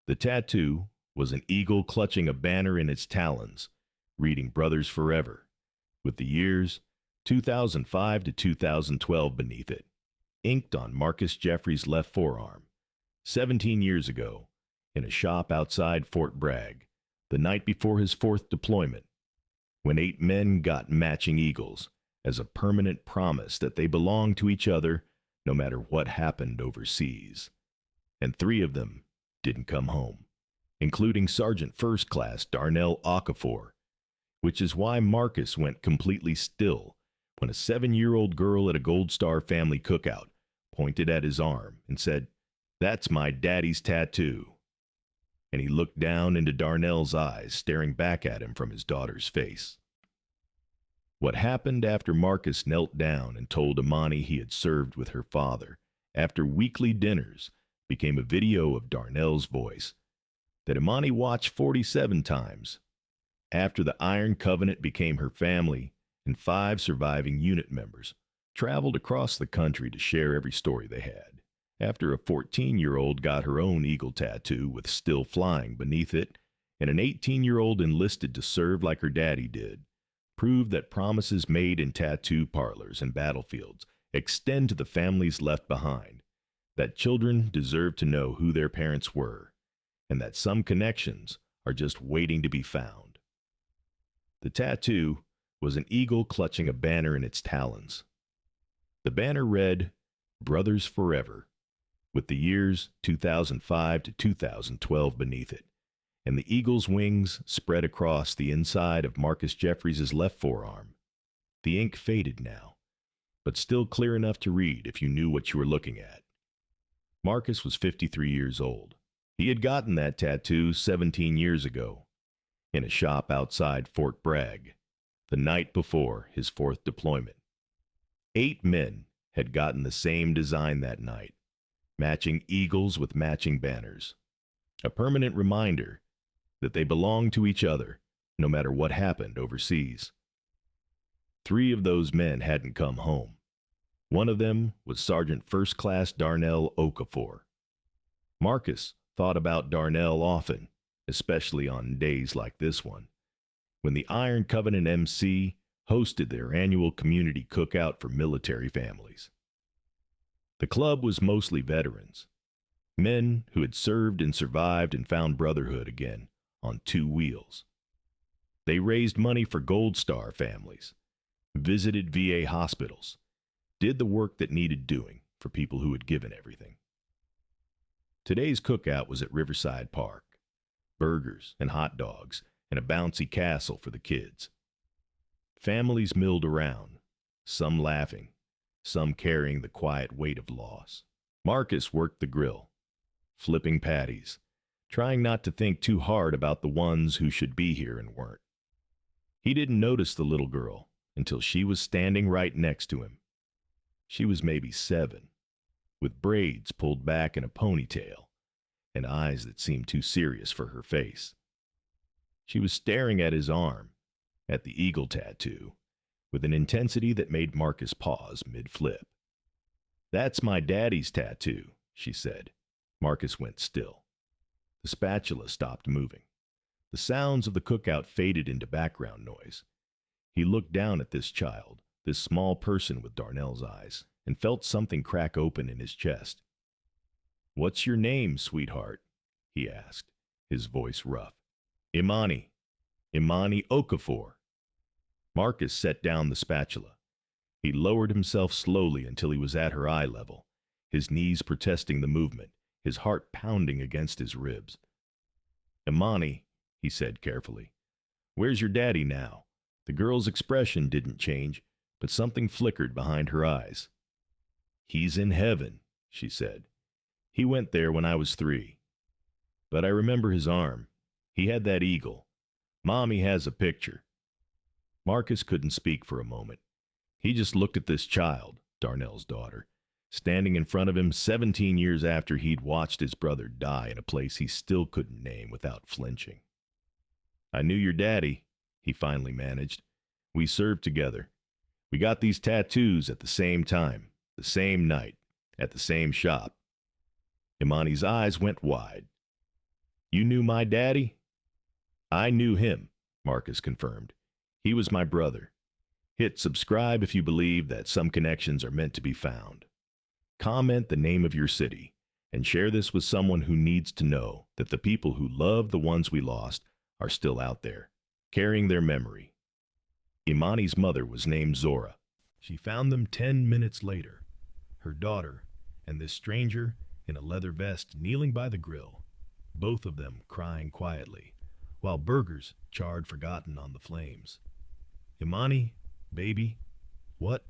The tattoo was an eagle clutching a banner in its talons, reading Brothers Forever, with the years 2005 to 2012 beneath it, inked on Marcus Jeffrey's left forearm. 17 years ago, in a shop outside Fort Bragg, the night before his fourth deployment, when 8 men got matching eagles as a permanent promise that they belonged to each other no matter what happened overseas. And 3 of them didn't come home, including Sergeant First Class Darnell Okafor, which is why Marcus went completely still when a 7-year-old girl at a Gold Star family cookout pointed at his arm and said, "That's my daddy's tattoo." And he looked down into Darnell's eyes, staring back at him from his daughter's face. What happened after Marcus knelt down and told Imani he had served with her father after weekly dinners became a video of Darnell's voice that Imani watched 47 times. After the Iron Covenant became her family, and 5 surviving unit members traveled across the country to share every story they had. After a 14-year-old got her own eagle tattoo with "Still Flying" beneath it, and an 18-year-old enlisted to serve like her daddy did, proved that promises made in tattoo parlors and battlefields extend to the families left behind, that children deserve to know who their parents were, and that some connections are just waiting to be found. The tattoo was an eagle clutching a banner in its talons. The banner read, "Brothers Forever," with the years 2005 to 2012 beneath it, and the eagle's wings spread across the inside of Marcus Jeffries' left forearm. The ink faded now, but still clear enough to read if you knew what you were looking at. Marcus was 53 years old. He had gotten that tattoo 17 years ago, in a shop outside Fort Bragg, the night before his fourth deployment. 8 men had gotten the same design that night, matching eagles with matching banners, a permanent reminder that they belonged to each other no matter what happened overseas. 3 of those men hadn't come home. One of them was Sergeant First Class Darnell Okafor. Marcus thought about Darnell often, especially on days like this one, when the Iron Covenant MC hosted their annual community cookout for military families. The club was mostly veterans, men who had served and survived and found brotherhood again on 2 wheels. They raised money for Gold Star families, visited VA hospitals, did the work that needed doing for people who had given everything. Today's cookout was at Riverside Park. Burgers and hot dogs and a bouncy castle for the kids. Families milled around, some laughing, some carrying the quiet weight of loss. Marcus worked the grill, flipping patties, trying not to think too hard about the ones who should be here and weren't. He didn't notice the little girl until she was standing right next to him. She was maybe 7, with braids pulled back in a ponytail, and eyes that seemed too serious for her face. She was staring at his arm, at the eagle tattoo, with an intensity that made Marcus pause mid-flip. "That's my daddy's tattoo," she said. Marcus went still. The spatula stopped moving. The sounds of the cookout faded into background noise. He looked down at this child, this small person with Darnell's eyes, and felt something crack open in his chest. "What's your name, sweetheart?" he asked, his voice rough. "Imani. Imani Okafor." Marcus set down the spatula. He lowered himself slowly until he was at her eye level, his knees protesting the movement, his heart pounding against his ribs. "Imani," he said carefully, "where's your daddy now?" The girl's expression didn't change, but something flickered behind her eyes. "He's in heaven," she said. "He went there when I was 3. But I remember his arm. He had that eagle. Mommy has a picture." Marcus couldn't speak for a moment. He just looked at this child, Darnell's daughter, standing in front of him 17 years after he'd watched his brother die in a place he still couldn't name without flinching. "I knew your daddy," he finally managed. "We served together. We got these tattoos at the same time, the same night, at the same shop." Imani's eyes went wide. You knew my daddy? I knew him, Marcus confirmed. He was my brother. Hit subscribe if you believe that some connections are meant to be found. Comment the name of your city and share this with someone who needs to know that the people who love the ones we lost are still out there, carrying their memory. Imani's mother was named Zora. She found them 10 minutes later, her daughter and this stranger in a leather vest kneeling by the grill, both of them crying quietly, while burgers charred forgotten on the flames. Imani, baby, what?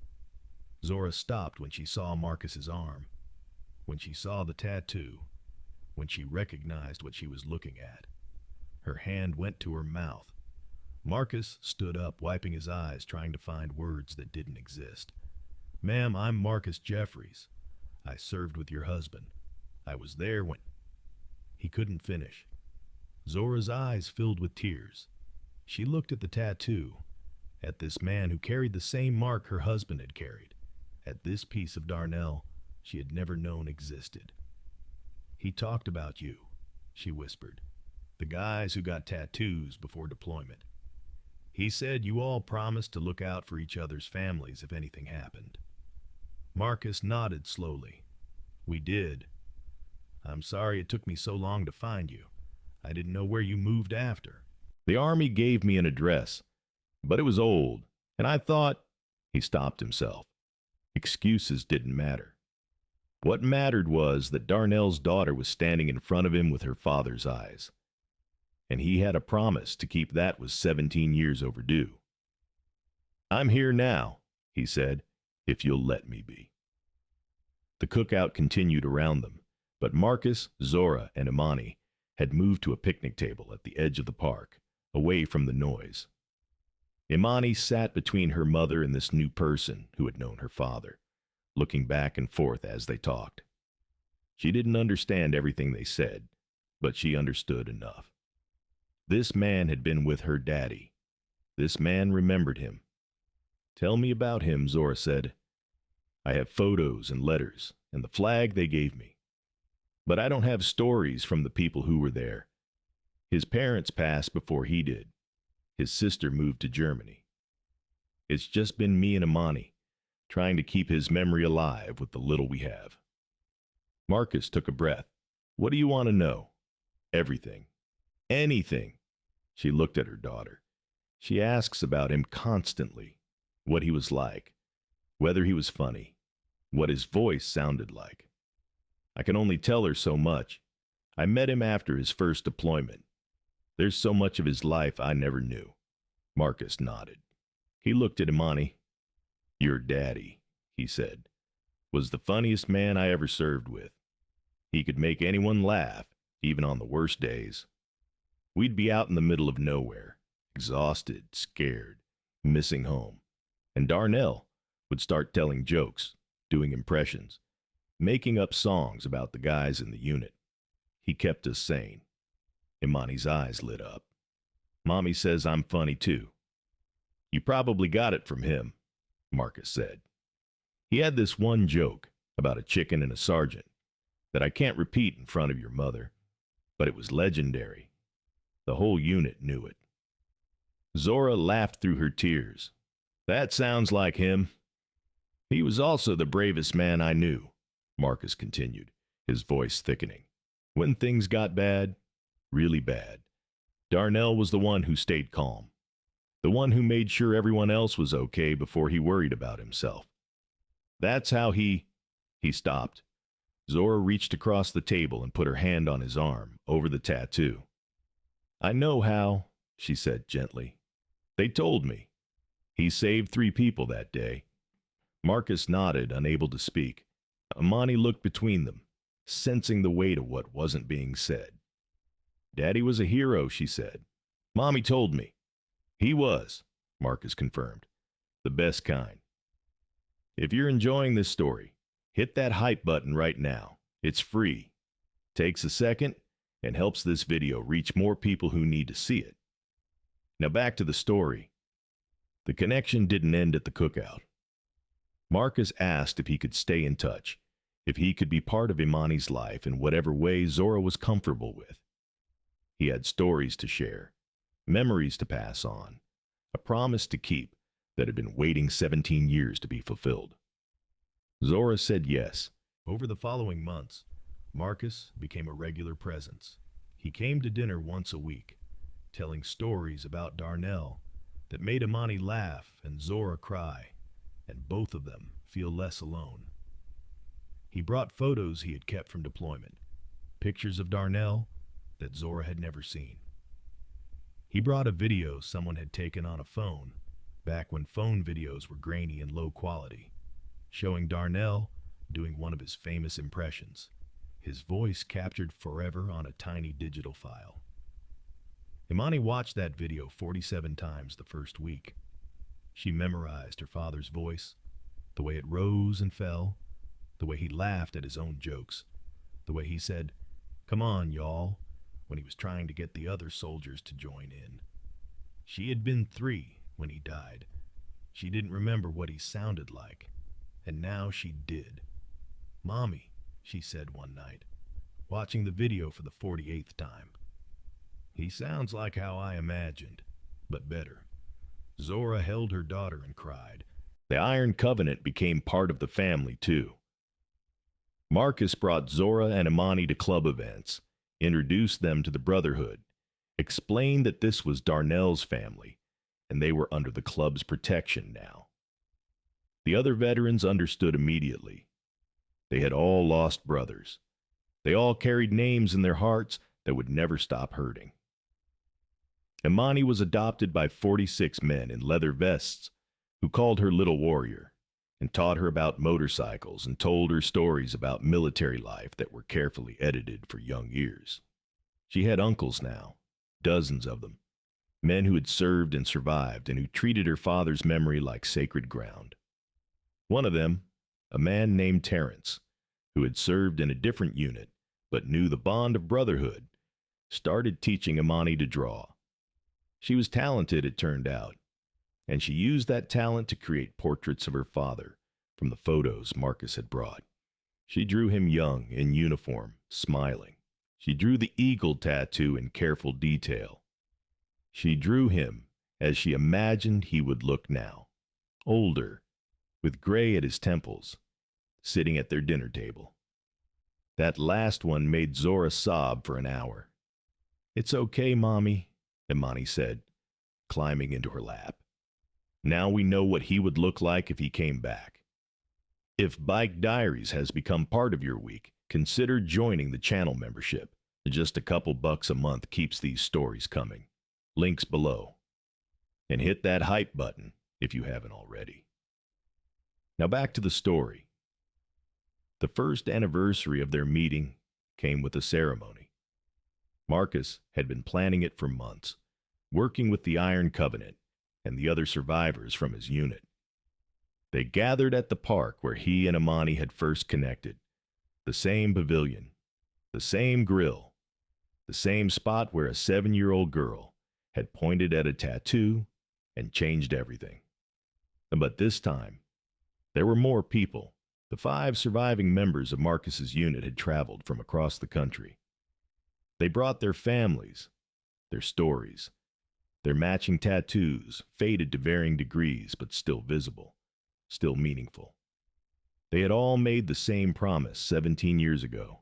Zora stopped when she saw Marcus's arm, when she saw the tattoo, when she recognized what she was looking at. Her hand went to her mouth. Marcus stood up, wiping his eyes, trying to find words that didn't exist. Ma'am, I'm Marcus Jeffries. I served with your husband. I was there when... He couldn't finish. Zora's eyes filled with tears. She looked at the tattoo, at this man who carried the same mark her husband had carried, at this piece of Darnell she had never known existed. He talked about you, she whispered. The guys who got tattoos before deployment. He said you all promised to look out for each other's families if anything happened. Marcus nodded slowly. We did. I'm sorry it took me so long to find you. I didn't know where you moved after. The army gave me an address, but it was old, and I thought... He stopped himself. Excuses didn't matter. What mattered was that Darnell's daughter was standing in front of him with her father's eyes. And he had a promise to keep that was 17 years overdue. I'm here now, he said, if you'll let me be. The cookout continued around them, but Marcus, Zora, and Imani had moved to a picnic table at the edge of the park, away from the noise. Imani sat between her mother and this new person who had known her father, looking back and forth as they talked. She didn't understand everything they said, but she understood enough. This man had been with her daddy. This man remembered him. Tell me about him, Zora said. I have photos and letters and the flag they gave me. But I don't have stories from the people who were there. His parents passed before he did. His sister moved to Germany. It's just been me and Imani, trying to keep his memory alive with the little we have. Marcus took a breath. What do you want to know? Everything. Anything. She looked at her daughter. She asks about him constantly, what he was like, whether he was funny, what his voice sounded like. I can only tell her so much. I met him after his first deployment. There's so much of his life I never knew. Marcus nodded. He looked at Imani. Your daddy, he said, was the funniest man I ever served with. He could make anyone laugh, even on the worst days. We'd be out in the middle of nowhere, exhausted, scared, missing home. And Darnell would start telling jokes, doing impressions, making up songs about the guys in the unit. He kept us sane. Imani's eyes lit up. Mommy says I'm funny too. You probably got it from him, Marcus said. He had this one joke about a chicken and a sergeant that I can't repeat in front of your mother, but it was legendary. The whole unit knew it. Zora laughed through her tears. That sounds like him. He was also the bravest man I knew, Marcus continued, his voice thickening. When things got bad, really bad, Darnell was the one who stayed calm, the one who made sure everyone else was okay before he worried about himself. That's how he stopped. Zora reached across the table and put her hand on his arm, over the tattoo. I know how, she said gently. They told me. He saved 3 people that day. Marcus nodded, unable to speak. Imani looked between them, sensing the weight of what wasn't being said. Daddy was a hero, she said. Mommy told me. He was, Marcus confirmed. The best kind. If you're enjoying this story, hit that hype button right now. It's free. Takes a second and helps this video reach more people who need to see it. Now back to the story. The connection didn't end at the cookout. Marcus asked if he could stay in touch, if he could be part of Imani's life in whatever way Zora was comfortable with. He had stories to share, memories to pass on, a promise to keep that had been waiting 17 years to be fulfilled. Zora said yes. Over the following months, Marcus became a regular presence. He came to dinner once a week, telling stories about Darnell that made Imani laugh and Zora cry, and both of them feel less alone. He brought photos he had kept from deployment, pictures of Darnell that Zora had never seen. He brought a video someone had taken on a phone, back when phone videos were grainy and low quality, showing Darnell doing one of his famous impressions, his voice captured forever on a tiny digital file. Imani watched that video 47 times the first week. She memorized her father's voice, the way it rose and fell, the way he laughed at his own jokes, the way he said, "Come on, y'all," when he was trying to get the other soldiers to join in. She had been 3 when he died. She didn't remember what he sounded like, and now she did. "Mommy," she said one night, watching the video for the 48th time. "He sounds like how I imagined, but better." Zora held her daughter and cried. The Iron Covenant became part of the family, too. Marcus brought Zora and Imani to club events, introduced them to the Brotherhood, explained that this was Darnell's family, and they were under the club's protection now. The other veterans understood immediately. They had all lost brothers. They all carried names in their hearts that would never stop hurting. Imani was adopted by 46 men in leather vests who called her Little Warrior and taught her about motorcycles and told her stories about military life that were carefully edited for young ears. She had uncles now, dozens of them, men who had served and survived and who treated her father's memory like sacred ground. One of them, a man named Terrence, who had served in a different unit but knew the bond of brotherhood, started teaching Imani to draw. She was talented, it turned out, and she used that talent to create portraits of her father from the photos Marcus had brought. She drew him young, in uniform, smiling. She drew the eagle tattoo in careful detail. She drew him as she imagined he would look now, older, with gray at his temples, sitting at their dinner table. That last one made Zora sob for an hour. "It's okay, Mommy," Imani said, climbing into her lap. "Now we know what he would look like if he came back." If Bike Diaries has become part of your week, consider joining the channel membership. Just a couple bucks a month keeps these stories coming. Links below. And hit that hype button if you haven't already. Now back to the story. The first anniversary of their meeting came with a ceremony. Marcus had been planning it for months, working with the Iron Covenant and the other survivors from his unit. They gathered at the park where he and Imani had first connected, the same pavilion, the same grill, the same spot where a 7-year-old girl had pointed at a tattoo and changed everything. But this time, there were more people. The 5 surviving members of Marcus's unit had traveled from across the country. They brought their families, their stories, their matching tattoos, faded to varying degrees but still visible, still meaningful. They had all made the same promise 17 years ago,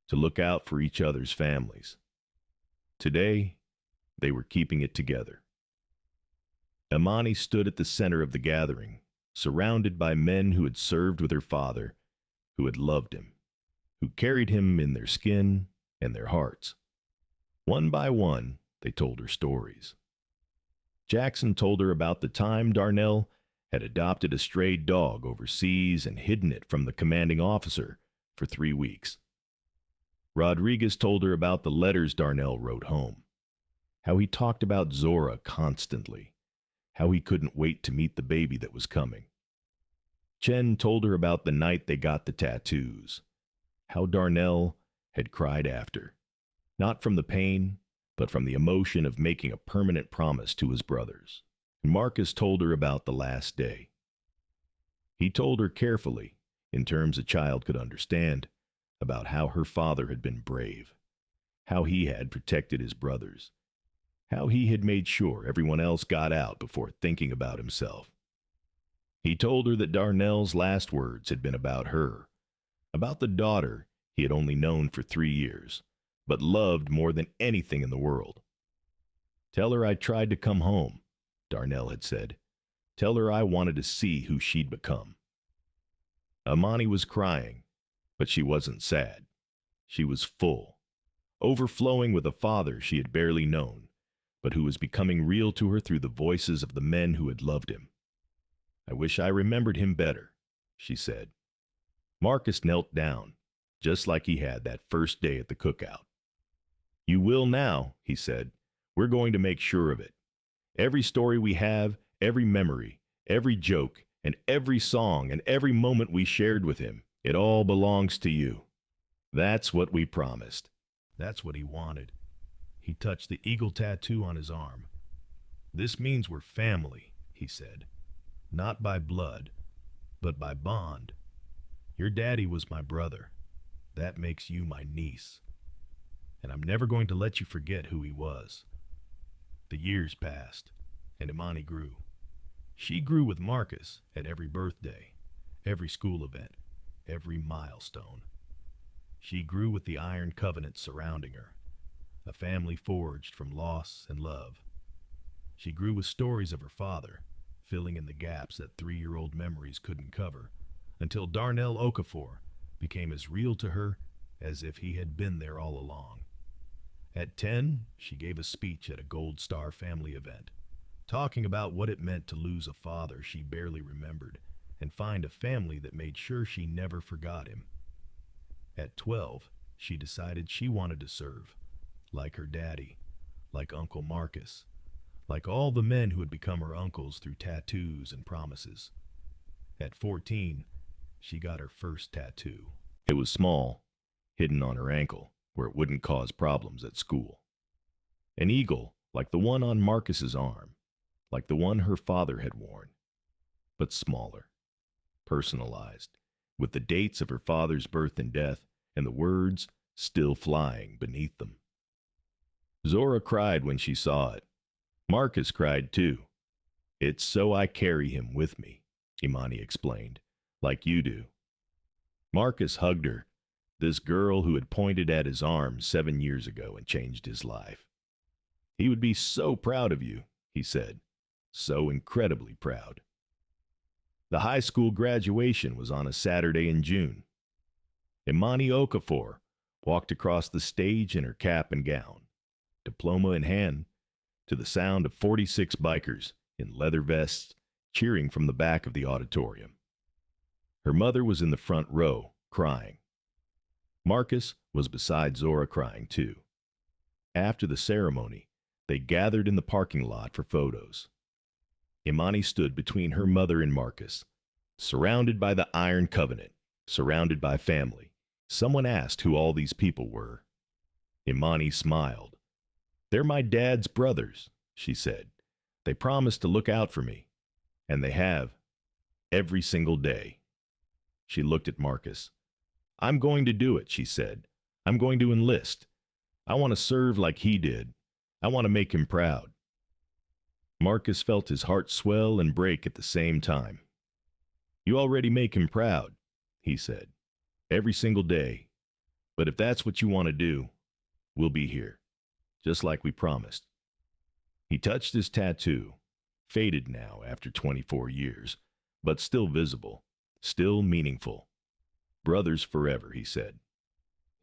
to look out for each other's families. Today, they were keeping it together. Imani stood at the center of the gathering, surrounded by men who had served with her father, who had loved him, who carried him in their skin and their hearts. One by one, they told her stories. Jackson told her about the time Darnell had adopted a stray dog overseas and hidden it from the commanding officer for 3 weeks. Rodriguez told her about the letters Darnell wrote home, how he talked about Zora constantly, how he couldn't wait to meet the baby that was coming. Chen told her about the night they got the tattoos, how Darnell had cried after, not from the pain, but from the emotion of making a permanent promise to his brothers. Marcus told her about the last day. He told her carefully, in terms a child could understand, about how her father had been brave, how he had protected his brothers, how he had made sure everyone else got out before thinking about himself. He told her that Darnell's last words had been about her, about the daughter he had only known for 3 years, but loved more than anything in the world. "Tell her I tried to come home," Darnell had said. "Tell her I wanted to see who she'd become." Imani was crying, but she wasn't sad. She was full, overflowing with a father she had barely known, but who was becoming real to her through the voices of the men who had loved him. "I wish I remembered him better," she said. Marcus knelt down, just like he had that first day at the cookout. "You will now," he said. "We're going to make sure of it. Every story we have, every memory, every joke, and every song, and every moment we shared with him, it all belongs to you. That's what we promised." That's what he wanted. He touched the eagle tattoo on his arm. "This means we're family," he said. "Not by blood, but by bond. Your daddy was my brother. That makes you my niece. And I'm never going to let you forget who he was." The years passed, and Imani grew. She grew with Marcus at every birthday, every school event, every milestone. She grew with the iron covenant surrounding her, a family forged from loss and love. She grew with stories of her father, filling in the gaps that 3-year-old memories couldn't cover, until Darnell Okafor became as real to her as if he had been there all along. At 10, she gave a speech at a Gold Star family event, talking about what it meant to lose a father she barely remembered and find a family that made sure she never forgot him. At 12, she decided she wanted to serve, like her daddy, like Uncle Marcus, like all the men who had become her uncles through tattoos and promises. At 14, she got her first tattoo. It was small, hidden on her ankle, where it wouldn't cause problems at school. An eagle, like the one on Marcus's arm, like the one her father had worn, but smaller, personalized, with the dates of her father's birth and death, and the words still flying beneath them. Zora cried when she saw it. Marcus cried too. "It's so I carry him with me," Imani explained, "like you do." Marcus hugged her, this girl who had pointed at his arm 7 years ago and changed his life. "He would be so proud of you," he said, "so incredibly proud." The high school graduation was on a Saturday in June. Imani Okafor walked across the stage in her cap and gown, diploma in hand, to the sound of 46 bikers in leather vests cheering from the back of the auditorium. Her mother was in the front row, crying. Marcus was beside Zora, crying too. After the ceremony, they gathered in the parking lot for photos. Imani stood between her mother and Marcus, surrounded by the Iron Covenant, surrounded by family. Someone asked who all these people were. Imani smiled. "They're my dad's brothers," she said. "They promised to look out for me, and they have, every single day." She looked at Marcus. "I'm going to do it," she said. "I'm going to enlist. I want to serve like he did. I want to make him proud." Marcus felt his heart swell and break at the same time. "You already make him proud," he said, "every single day. But if that's what you want to do, we'll be here, just like we promised." He touched his tattoo, faded now after 24 years, but still visible, still meaningful. "Brothers forever," he said.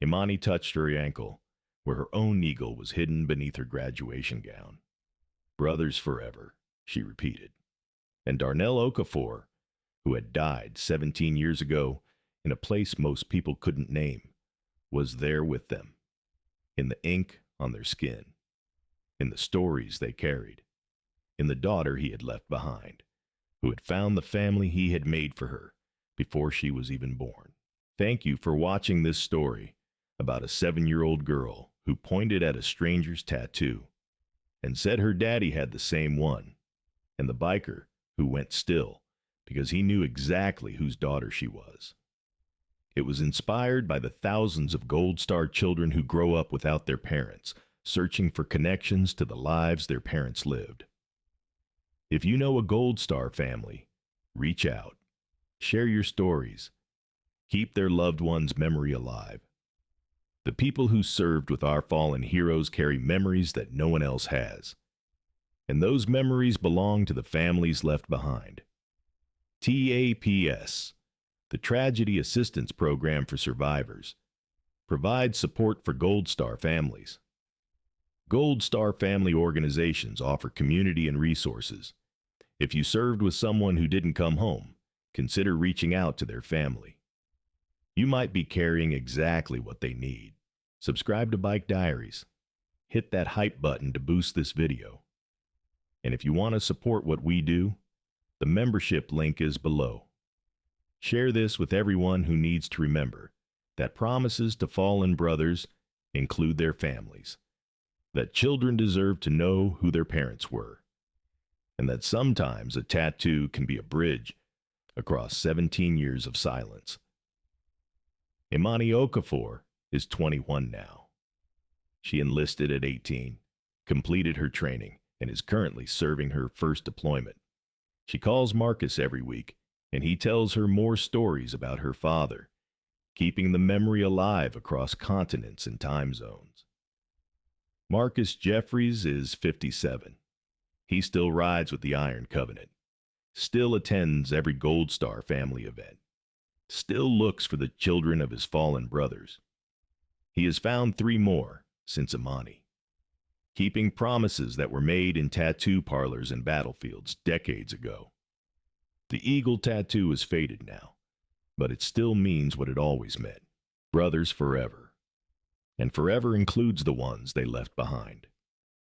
Imani touched her ankle, where her own eagle was hidden beneath her graduation gown. "Brothers forever," she repeated. And Darnell Okafor, who had died 17 years ago in a place most people couldn't name, was there with them, in the ink on their skin, in the stories they carried, in the daughter he had left behind, who had found the family he had made for her before she was even born. Thank you for watching this story about a 7-year-old girl who pointed at a stranger's tattoo and said her daddy had the same one, and the biker who went still because he knew exactly whose daughter she was. It was inspired by the thousands of Gold Star children who grow up without their parents, searching for connections to the lives their parents lived. If you know a Gold Star family, reach out. Share your stories. Keep their loved ones' memory alive. The people who served with our fallen heroes carry memories that no one else has. And those memories belong to the families left behind. TAPS, the Tragedy Assistance Program for Survivors, provides support for Gold Star families. Gold Star family organizations offer community and resources. If you served with someone who didn't come home, consider reaching out to their family. You might be carrying exactly what they need. Subscribe to Bike Diaries. Hit that hype button to boost this video. And if you want to support what we do, the membership link is below. Share this with everyone who needs to remember that promises to fallen brothers include their families, that children deserve to know who their parents were, and that sometimes a tattoo can be a bridge across 17 years of silence. Imani Okafor is 21 now. She enlisted at 18, completed her training, and is currently serving her first deployment. She calls Marcus every week, and he tells her more stories about her father, keeping the memory alive across continents and time zones. Marcus Jeffries is 57. He still rides with the Iron Covenant, still attends every Gold Star family event, still looks for the children of his fallen brothers. He has found 3 more since Imani, keeping promises that were made in tattoo parlors and battlefields decades ago. The eagle tattoo is faded now, but it still means what it always meant: brothers forever. And forever includes the ones they left behind.